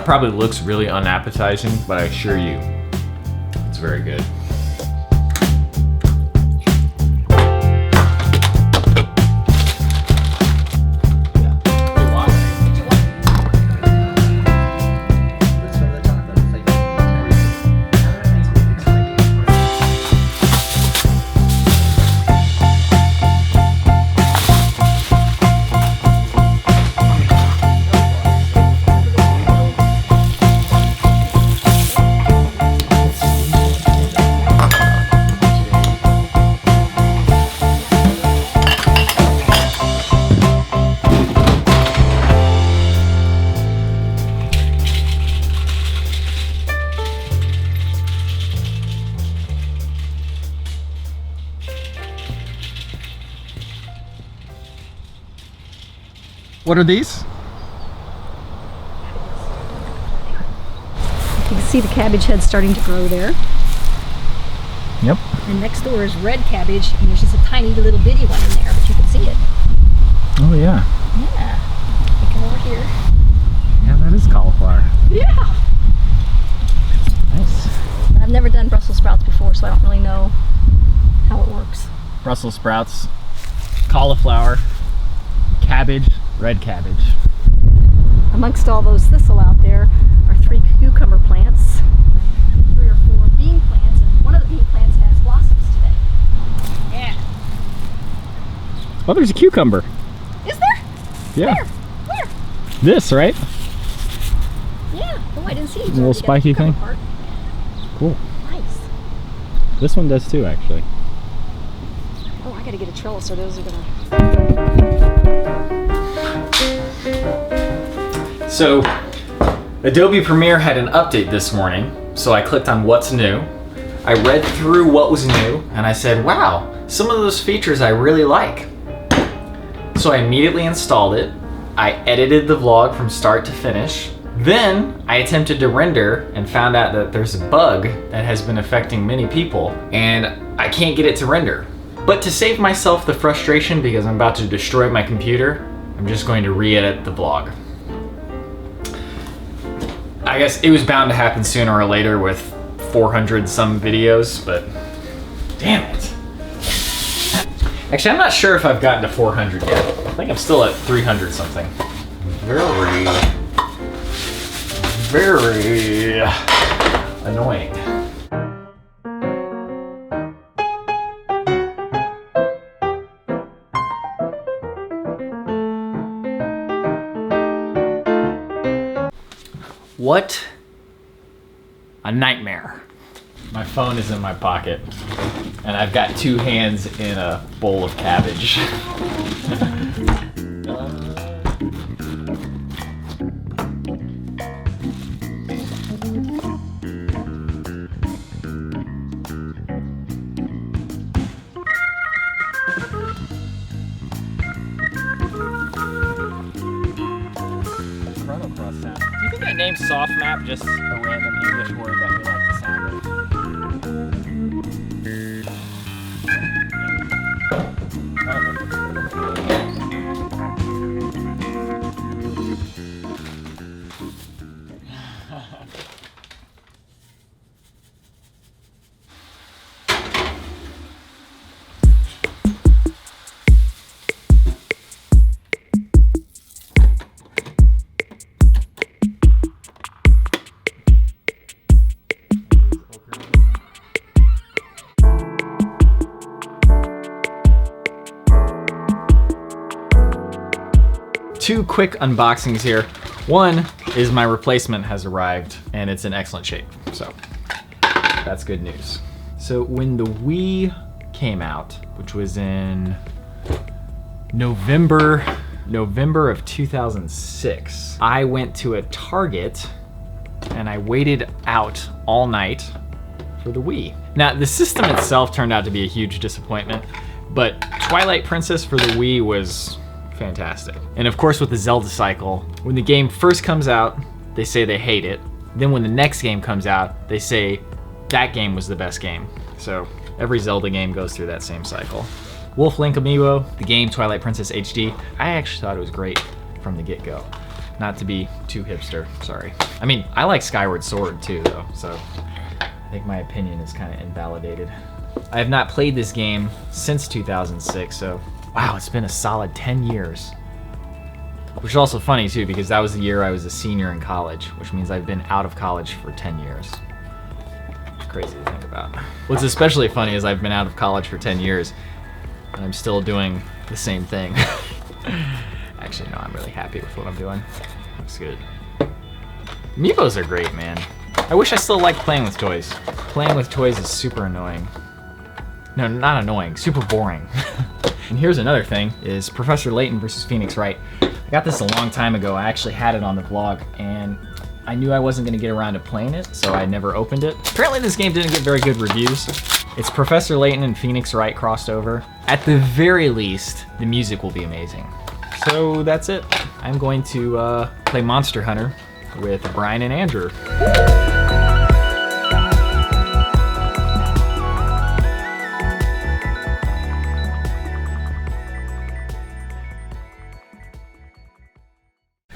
probably looks really unappetizing, but I assure you, it's very good. What are these? You can see the cabbage head starting to grow there. Yep. And next door is red cabbage, and there's just a tiny little bitty one in there, but you can see it. Oh yeah. Yeah. You come over here. Yeah, that is cauliflower. Yeah. Nice. I've never done Brussels sprouts before, so I don't really know how it works. Brussels sprouts, cauliflower, cabbage, red cabbage. Amongst all those thistle out there are 3 cucumber plants, 3 or 4 bean plants, and one of the bean plants has blossoms today. Yeah. Oh, there's a cucumber. Is there? Yeah. Where? This, right? Yeah. Oh, I didn't see it. Little spiky thing? Part. Cool. Nice. This one does too, actually. Oh, I gotta get a trellis, or those are gonna... So, Adobe Premiere had an update this morning, so I clicked on what's new. I read through what was new, and I said, wow, some of those features I really like. So I immediately installed it. I edited the vlog from start to finish. Then I attempted to render and found out that there's a bug that has been affecting many people, and I can't get it to render. But to save myself the frustration because I'm about to destroy my computer, I'm just going to re-edit the vlog. I guess it was bound to happen sooner or later with 400 some videos, but damn it. Actually, I'm not sure if I've gotten to 400 yet. I think I'm still at 300 something. Very annoying. What a nightmare. My phone is in my pocket, and I've got 2 hands in a bowl of cabbage. Do you think I named soft map just a random English word that we like the sound of? Two quick unboxings here. One is my replacement has arrived and it's in excellent shape, so that's good news. So when the Wii came out, which was in November of 2006, I went to a Target and I waited out all night for the Wii. Now the system itself turned out to be a huge disappointment, but Twilight Princess for the Wii was fantastic. And of course with the Zelda cycle, when the game first comes out, they say they hate it. Then when the next game comes out, they say that game was the best game. So every Zelda game goes through that same cycle. Wolf Link Amiibo, the game Twilight Princess HD, I actually thought it was great from the get-go. Not to be too hipster, sorry. I mean, I like Skyward Sword too, though, so I think my opinion is kind of invalidated. I have not played this game since 2006, so wow, it's been a solid 10 years. Which is also funny too, because that was the year I was a senior in college, which means I've been out of college for 10 years. It's crazy to think about. What's especially funny is I've been out of college for 10 years, and I'm still doing the same thing. Actually, no, I'm really happy with what I'm doing. Looks good. Amiibos are great, man. I wish I still liked playing with toys. Playing with toys is super annoying. No, not annoying, super boring. And here's another thing, is Professor Layton versus Phoenix Wright. I got this a long time ago. I actually had it on the vlog, and I knew I wasn't gonna get around to playing it, so I never opened it. Apparently this game didn't get very good reviews. It's Professor Layton and Phoenix Wright crossed over. At the very least, the music will be amazing. So that's it. I'm going to play Monster Hunter with Brian and Andrew.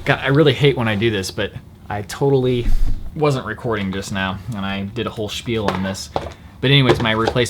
God, I really hate when I do this, but I totally wasn't recording just now, and I did a whole spiel on this. But anyways, my replacement